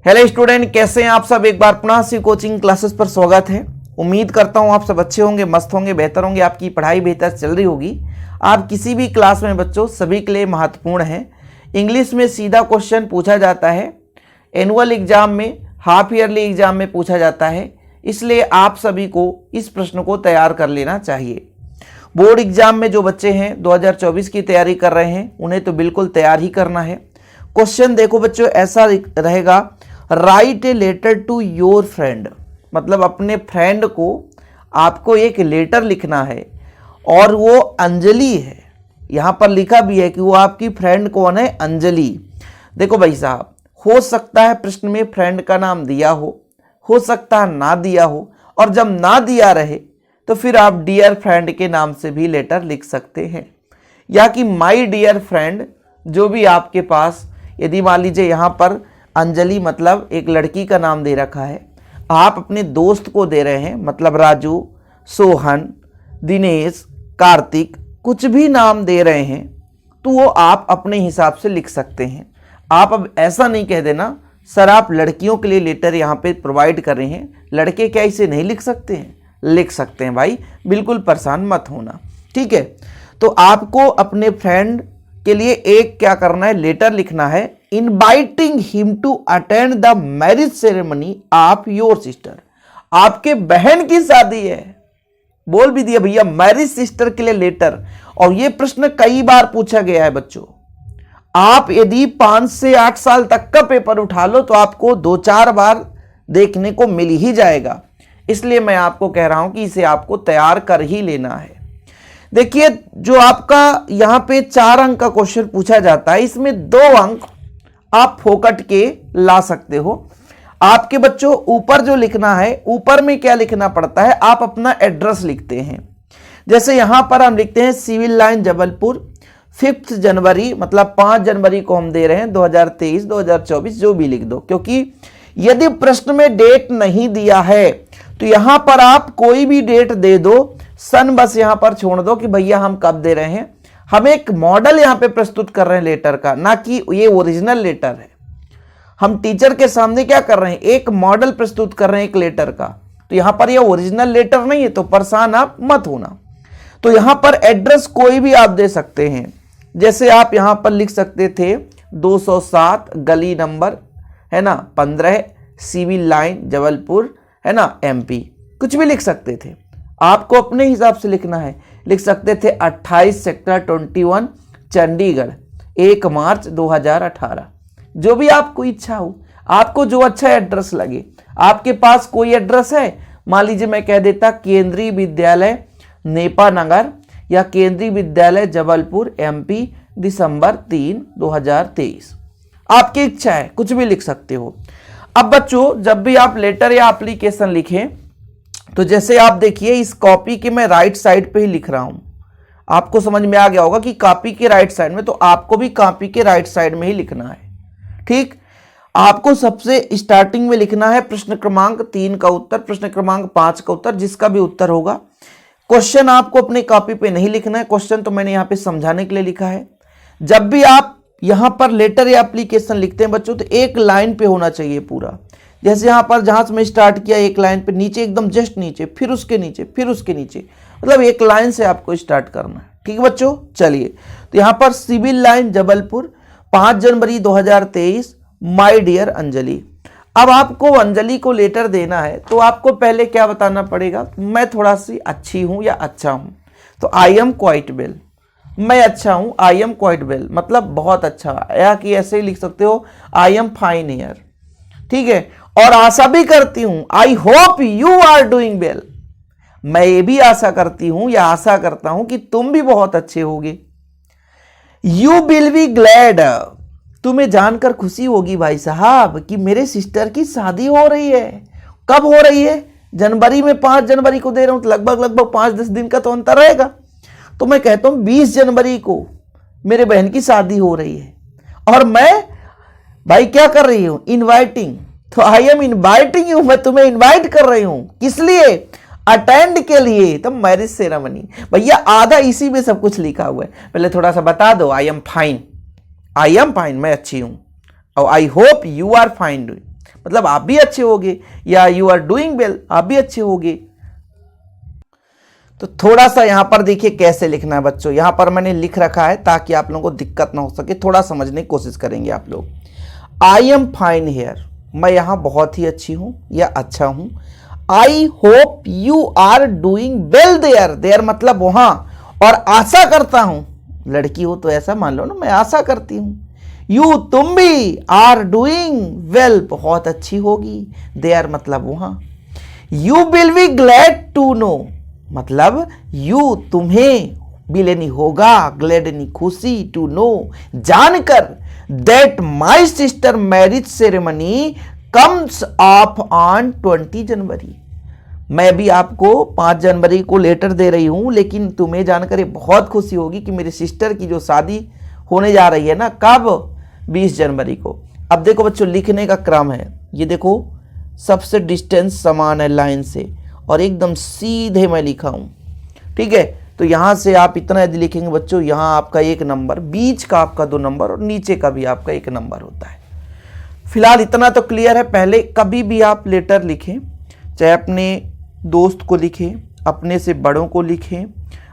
Hello student, कैसे हैं आप सब। एक बार पुनः सी कोचिंग क्लासेस पर स्वागत है। उम्मीद करता हूं आप सब अच्छे होंगे, मस्त होंगे, बेहतर होंगे, आपकी पढ़ाई बेहतर चल रही होगी। आप किसी भी क्लास में बच्चों सभी के लिए महत्वपूर्ण है। इंग्लिश में सीधा क्वेश्चन पूछा जाता है, एनुअल एग्जाम में, हाफ ईयरली एग्जाम में पूछा जाता है, इसलिए आप सभी को इस प्रश्न को तैयार कर लेना चाहिए। बोर्ड एग्जाम में जो बच्चे हैं 2024 की तैयारी कर रहे हैं उन्हें तो बिल्कुल तैयार ही करना है। क्वेश्चन देखो बच्चों, ऐसा रहेगा, write a letter to your friend, मतलब अपने फ्रेंड को आपको एक लेटर लिखना है और वो अंजलि है। यहाँ पर लिखा भी है कि वो आपकी फ्रेंड कौन है, अंजलि। देखो भाई साहब, हो सकता है प्रश्न में फ्रेंड का नाम दिया हो सकता है ना दिया हो, और जब ना दिया रहे तो फिर आप डियर फ्रेंड के नाम से भी लेटर लिख सकते हैं, या कि माय डियर फ्रेंड, जो भी आपके पास। यदि मान लीजिए यहाँ पर अंजलि मतलब एक लड़की का नाम दे रखा है, आप अपने दोस्त को दे रहे हैं, मतलब राजू, सोहन, दिनेश, कार्तिक, कुछ भी नाम दे रहे हैं तो वो आप अपने हिसाब से लिख सकते हैं। आप अब ऐसा नहीं कह देना सर आप लड़कियों के लिए लेटर यहाँ पे प्रोवाइड कर रहे हैं, लड़के क्या इसे नहीं लिख सकते हैं? लिख सकते हैं भाई, बिल्कुल परेशान मत होना, ठीक है। तो आपको अपने फ्रेंड के लिए एक क्या करना है, लेटर लिखना है, inviting him to attend the marriage ceremony of your sister. आपके बहन की शादी है, बोल भी दिया भैया, मैरिज सिस्टर के लिए लेटर। और यह प्रश्न कई बार पूछा गया है बच्चों। आप यदि 5 से 8 साल तक का पेपर उठा लो तो आपको 2-4 बार देखने को मिल ही जाएगा, इसलिए मैं आपको कह रहा हूं कि इसे आपको तैयार कर ही लेना है। देखिए, जो आपका यहां पे 4 अंक का क्वेश्चन पूछा जाता है, इसमें 2 अंक आप फोकट के ला सकते हो। आपके बच्चों ऊपर जो लिखना है, ऊपर में क्या लिखना पड़ता है, आप अपना एड्रेस लिखते हैं। जैसे यहां पर हम लिखते हैं सिविल लाइन जबलपुर, 5 जनवरी, मतलब 5 जनवरी को हम दे रहे हैं 2023, 2024, जो भी लिख दो, क्योंकि यदि प्रश्न में डेट नहीं दिया है तो यहां पर आप कोई भी डेट दे दो, सन बस यहां पर छोड़ दो कि भैया हम कब दे रहे हैं। हम एक मॉडल यहां पे प्रस्तुत कर रहे हैं लेटर का, ना कि ये ओरिजिनल लेटर है। हम टीचर के सामने क्या कर रहे हैं, एक मॉडल प्रस्तुत कर रहे हैं एक लेटर का, तो यहां पर ये ओरिजिनल लेटर नहीं है, तो परेशान आप मत होना। तो यहां पर एड्रेस कोई भी आप दे सकते हैं, जैसे आप यहां पर लिख सकते थे 207 गली नंबर है ना 15, सिविल लाइन जबलपुर है ना MP, कुछ भी लिख सकते थे। आपको अपने हिसाब से लिखना है, लिख सकते थे 28 सेक्टर 21 चंडीगढ़ 1 मार्च 2018, जो भी आपको इच्छा हो, आपको जो अच्छा एड्रेस लगे। आपके पास कोई एड्रेस है, मान लीजिए मैं कह देता केंद्रीय विद्यालय नेपा नगर या केंद्रीय विद्यालय जबलपुर MP दिसंबर 3, 2023, आपकी इच्छा है, कुछ भी लिख सकते हो। अब बच्चों, जब भी आप लेटर या एप्लीकेशन लिखें तो जैसे आप देखिए, इस कॉपी के मैं राइट साइड पे ही लिख रहा हूं, आपको समझ में आ गया होगा कि कॉपी के राइट साइड में, तो आपको भी कॉपी के राइट साइड में ही लिखना है, ठीक। आपको सबसे स्टार्टिंग में लिखना है प्रश्न क्रमांक 3 का उत्तर, प्रश्न क्रमांक 5 का उत्तर, जिसका भी उत्तर होगा। क्वेश्चन आपको अपने कॉपी पे नहीं लिखना है, क्वेश्चन तो मैंने यहां पे समझाने के लिए लिखा है। जब भी आप यहां पर लेटर या एप्लीकेशन लिखते हैं बच्चों, तो एक लाइन पे होना चाहिए पूरा। जैसे यहां पर जहां से मैं स्टार्ट किया, एक लाइन पे, नीचे एकदम जस्ट नीचे, फिर उसके नीचे, फिर उसके नीचे, मतलब एक लाइन से आपको स्टार्ट करना है, ठीक है बच्चों। चलिए, तो यहां पर civil line Jabalpur 5 January 2023, my dear Anjali. अब आपको अंजलि को लेटर देना है तो आपको पहले क्या बताना पड़ेगा, मैं थोड़ा सी अच्छी हूं या अच्छा हूं, तो आई एम क्वाइट वेल, मैं अच्छा हूं, आई एम क्वाइट वेल मतलब बहुत अच्छा, या कि ऐसे ही लिख सकते हो आई एम फाइन हियर, ठीक है। और आशा भी करती हूं, I hope you are doing well, मैं ये भी आशा करती हूं या आशा करता हूं कि तुम भी बहुत अच्छे होगे। यू विल बी ग्लैड, तुम्हें जानकर खुशी होगी भाई साहब कि मेरे सिस्टर की शादी हो रही है। कब हो रही है, जनवरी में, 5 जनवरी को दे रहा हूं, तो लगभग 5-10 दिन का तो अंतर रहेगा। तो मैं कहता हूं 20 जनवरी को मेरे बहन की शादी हो रही है, और मैं भाई क्या कर रही हूं, इनवाइटिंग, तो आई एम इनवाइटिंग यू, मैं तुम्हें इनवाइट कर रही हूं, किस लिए, अटेंड के लिए, तो मैरिज सेरेमनी। भैया आधा इसी में सब कुछ लिखा हुआ है, पहले थोड़ा सा बता दो। आई एम फाइन, मैं अच्छी हूं, और I hope you are fine, मतलब आप भी अच्छे होगे, या यू आर डूइंग वेल, आप भी अच्छे होगे। तो थोड़ा सा यहां पर देखिए कैसे लिखना है बच्चों, यहां पर मैंने लिख रखा है ताकि आप लोगों को दिक्कत ना हो सके, थोड़ा समझने की कोशिश करेंगे आप लोग। आई एम फाइन हेयर, मैं यहां बहुत ही अच्छी हूं या अच्छा हूं। I hope you are doing well there, there मतलब वहां, और आशा करता हूं, लड़की हो तो ऐसा मान लो ना, मैं आशा करती हूं। यू तुम भी आर डूइंग वेल, बहुत अच्छी होगी, देयर मतलब वहां। You will be glad to know, मतलब यू तुम्हें, भी लेनी होगा, ग्लैड यानी खुशी, टू नो जानकर, that my sister marriage ceremony comes off on 20 January, मैं भी आपको 5 जनवरी को लेटर दे रही हूं, लेकिन तुम्हें जानकर ये बहुत खुशी होगी कि मेरी सिस्टर की जो शादी होने जा रही है ना, कब, 20 जनवरी को। अब देखो बच्चों लिखने का क्रम है, ये देखो सबसे डिस्टेंस समान है लाइन से, और एकदम सीधे मैं लिखा हूं, ठीक है। तो यहां से आप इतना यदि लिखेंगे बच्चों, यहां आपका 1 नंबर, बीच का आपका 2 नंबर, और नीचे का भी आपका 1 नंबर होता है। फिलहाल इतना तो क्लियर है। पहले कभी भी आप लेटर लिखें, चाहे अपने दोस्त को लिखें, अपने से बड़ों को लिखें,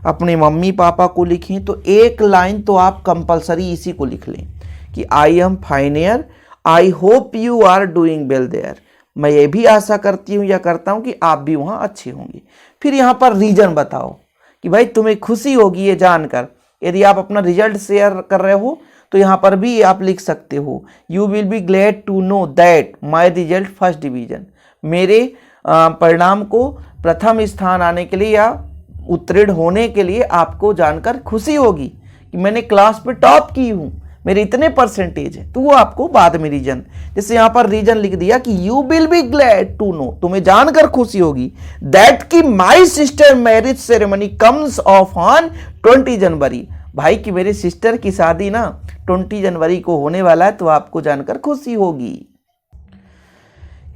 अपने मम्मी पापा को लिखें, तो एक लाइन तो आप कंपलसरी इसी को लिख लें कि I am fine here, I hope you are doing well there, मैं ये भी आशा करती हूँ या करता हूँ कि आप भी वहाँ अच्छे होंगे। फिर यहाँ पर रीजन बताओ कि भाई तुम्हें खुशी होगी ये जानकर। यदि आप अपना रिजल्ट शेयर कर रहे हो तो यहाँ पर भी आप लिख सकते हो, you will be glad to know that my result first division, मेरे परिणाम को प्रथम स्थान आने के लिए या उत्तीर्ण होने के लिए आपको जानकर खुशी होगी कि मैंने क्लास में टॉप की हूँ, मेरे इतने परसेंटेज है। तो वो आपको बाद में रीजन, जैसे यहां पर रीजन लिख दिया कि you will be glad to know, तुम्हें जानकर खुशी होगी, दैट की my sister marriage ceremony comes off on 20 January, भाई कि मेरे सिस्टर की शादी ना 20 जनवरी को होने वाला है, तो आपको जानकर खुशी होगी।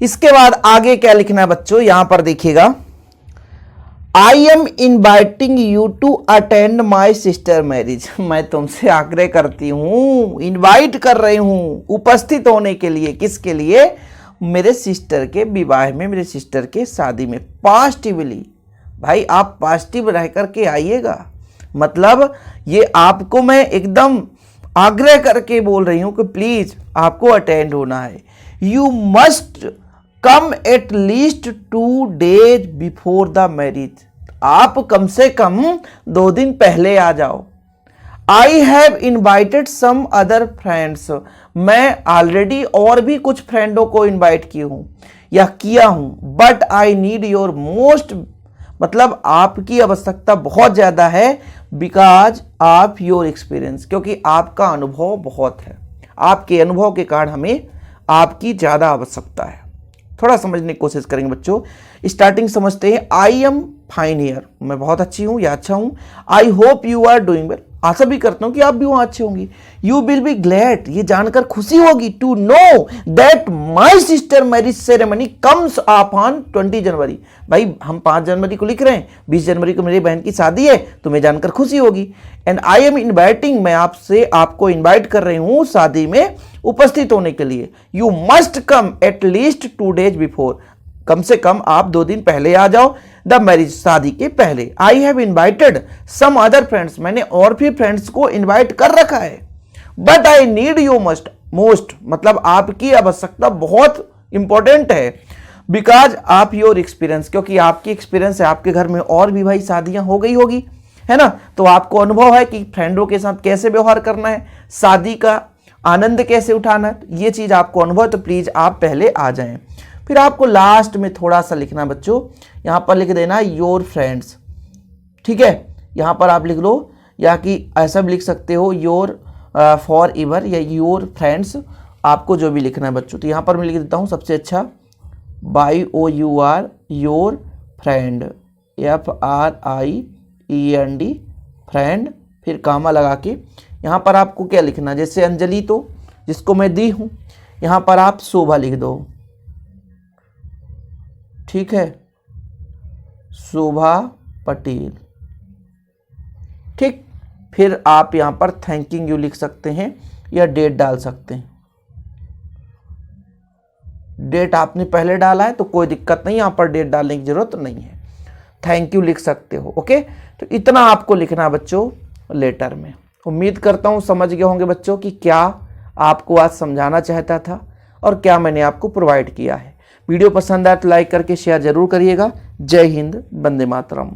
इसके बाद आगे क्या लिखना है बच्चों, यहां पर देखिएगा, I am inviting you to attend my sister marriage, मैं तुमसे आग्रह करती हूं, इनवाइट कर रही हूं उपस्थित होने के लिए, किसके लिए, मेरे सिस्टर के विवाह में, मेरे सिस्टर के शादी में। पॉजिटिवली, भाई आप पॉजिटिव रह करके आइएगा, मतलब ये आपको मैं एकदम आग्रह करके बोल रही हूं कि प्लीज आपको अटेंड होना है। You must come at least 2 days before the marriage, आप कम से कम 2 दिन पहले आ जाओ। I have invited some other friends, मैं ऑलरेडी और भी कुछ फ्रेंडों को इन्वाइट की हूं या किया हूं, but I need your most, मतलब आपकी आवश्यकता बहुत ज्यादा है, बिकॉज ऑफ योर एक्सपीरियंस, क्योंकि आपका अनुभव बहुत है, आपके अनुभव के कारण हमें आपकी ज्यादा आवश्यकता है। थोड़ा समझने की कोशिश करेंगे बच्चों। स्टार्टिंग समझते हैं, आई एम फाइन हियर, मैं बहुत अच्छी हूं या अच्छा हूं। I hope you are doing well, आशा भी करता हूं कि आप भी वहां अच्छे होंगे। यू विल बी ग्लैड, ये जानकर खुशी होगी, to know that my sister marriage ceremony comes up on 20 January, भाई हम 5 जनवरी को लिख रहे हैं, 20 जनवरी को मेरी बहन की शादी है, तुम्हें जानकर खुशी होगी। एंड आई एम इन्वाइटिंग, मैं आपसे आपको इन्वाइट कर रही हूं शादी में उपस्थित होने के लिए। You must come at least 2 days before, कम से कम आप 2 दिन पहले आ जाओ, द मैरिज, शादी के पहले। I have invited some other friends, मैंने और भी फ्रेंड्स को इन्वाइट कर रखा है। But I need you must, most मतलब आपकी आवश्यकता बहुत इंपॉर्टेंट है, बिकॉज आप योर एक्सपीरियंस, क्योंकि आपकी एक्सपीरियंस है, आपके घर में और भी भाई शादियां हो गई होगी, है ना, तो आपको अनुभव है कि फ्रेंडों के साथ कैसे व्यवहार करना है, शादी का आनंद कैसे उठाना है, ये चीज आपको अनुभव, तो प्लीज आप पहले आ जाएं। फिर आपको लास्ट में थोड़ा सा लिखना बच्चों, यहां पर लिख देना योर फ्रेंड्स, ठीक है, यहां पर आप लिख लो, या कि ऐसा भी लिख सकते हो योर फॉर एवर या योर फ्रेंड्स, आपको जो भी लिखना है बच्चों। तो यहां पर मैं लिख देता हूं सबसे अच्छा YOUR your friend, FRIEND friend, फिर कामा लगा के यहां पर आपको क्या लिखना, जैसे अंजलि तो जिसको मैं दी हूं, यहां पर आप शोभा लिख दो, ठीक है, शोभा पटेल, ठीक। फिर आप यहां पर थैंकिंग यू लिख सकते हैं या डेट डाल सकते हैं, डेट आपने पहले डाला है तो कोई दिक्कत नहीं, यहाँ पर डेट डालने की जरूरत नहीं है। थैंक यू लिख सकते हो। ओके, तो इतना आपको लिखना बच्चों लेटर में। उम्मीद करता हूँ समझ गए होंगे बच्चों कि क्या आपको आज समझाना चाहता था और क्या मैंने आपको प्रोवाइड किया है। वीडियो पसंद आए तो लाइक करके शेयर जरूर करिएगा। जय हिंद, वंदे मातरम।